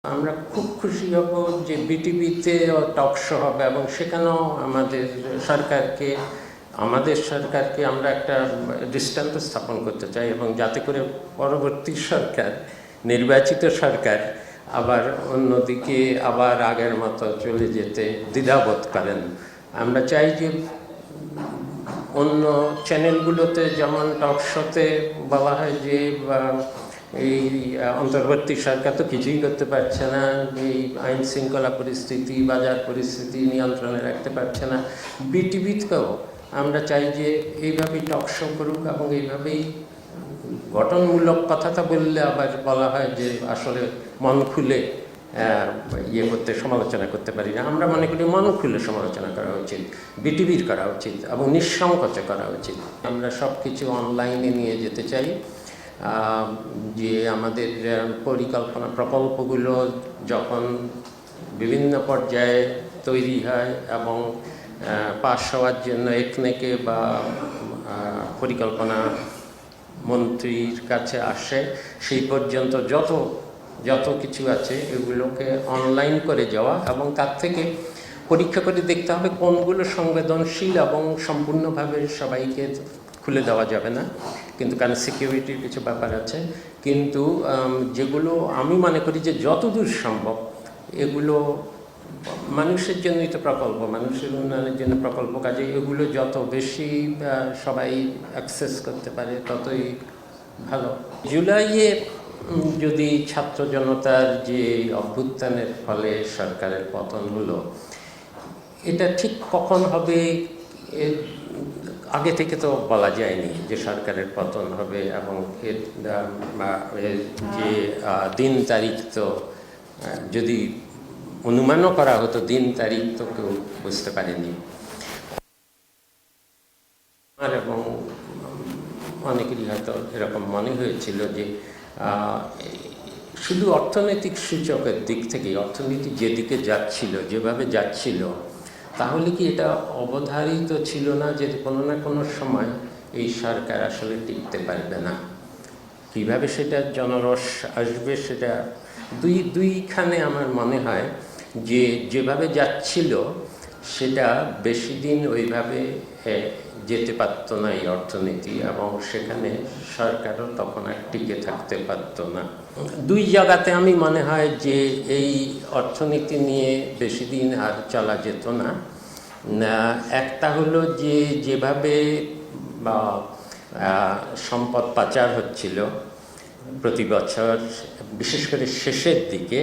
আমরা খুব খুশি হব যে বিটিভিতে টক শো হবে এবং সেখানেও আমাদের সরকারকে আমরা একটা দৃষ্টান্ত স্থাপন করতে চাই এবং যাতে করে পরবর্তী সরকার, নির্বাচিত সরকার আবার অন্যদিকে আবার আগের মতো চলে যেতে দ্বিধাবোধ করেন। আমরা চাই যে অন্য চ্যানেলগুলোতে যেমন টক শোতে বলা হয় যে এই অন্তর্বর্তী সরকার তো কিছুই করতে পারছে না, এই আইন শৃঙ্খলা পরিস্থিতি, বাজার পরিস্থিতি নিয়ন্ত্রণে রাখতে পারছে না, বিটিভিতেও আমরা চাই যে এইভাবেই টক শো করুক এবং এইভাবেই গঠনমূলক কথাটা বললে আবার বলা হয় যে আসলে মন খুলে সমালোচনা করতে পারি না। আমরা মনে করি মন খুলে সমালোচনা করা উচিত, বিটিভির করা উচিত এবং নিঃসংকোচে করা উচিত। আমরা সব কিছু অনলাইনে নিয়ে যেতে চাই, যে আমাদের পরিকল্পনা প্রকল্পগুলো যখন বিভিন্ন পর্যায়ে তৈরি হয় এবং পাস হওয়ার জন্য একনেকে বা পরিকল্পনা মন্ত্রীর কাছে আসে, সেই পর্যন্ত যত কিছু আছে এগুলোকে অনলাইন করে যাওয়া এবং তার থেকে পরীক্ষা করে দেখতে হবে কোনগুলো সংবেদনশীল এবং সম্পূর্ণভাবে সবাইকে খুলে দেওয়া যাবে না, কিন্তু কারণ সিকিউরিটির কিছু ব্যাপার আছে। কিন্তু যেগুলো আমি মনে করি যে যতদূর সম্ভব এগুলো মানুষের জন্যই তো প্রকল্প, মানুষের উন্নয়নের জন্য প্রকল্প, কাজে এগুলো যত বেশি সবাই অ্যাক্সেস করতে পারে ততই ভালো। জুলাইয়ে যদি ছাত্র জনতার যে অভ্যুত্থানের ফলে সরকারের পতন হলো, এটা ঠিক কখন হবে আগে থেকে তো বলা যায়নি যে সরকারের পতন হবে, এবং এর যে দিন তারিখ তো যদি অনুমানও করা হতো, দিন তারিখ তো কেউ বুঝতে পারেনি। এবং অনেকেরই হয়তো এরকম মনে হয়েছিল যে শুধু অর্থনৈতিক সূচকের দিক থেকে অর্থনীতি যেদিকে যাচ্ছিল, যেভাবে যাচ্ছিল, তাহলে কি এটা অবধারিত ছিল না যে কোনো না কোনো সময় এই সরকার আসলে টিকতে পারবে না? কীভাবে সেটা জনরস আসবে সেটা দুইখানে আমার মনে হয় যে যেভাবে যাচ্ছিল সেটা বেশি দিন ওইভাবে যেতে পারত না এই অর্থনীতি, এবং সেখানে সরকারও তখন আর টিকে থাকতে পারত না। দুই জায়গাতে আমি মনে হয় যে এই অর্থনীতি নিয়ে বেশি দিন আর চলা যেত না। একটা হলো যে যেভাবে সম্পদ পাচার হচ্ছিল প্রতি বছর, বিশেষ করে শেষের দিকে,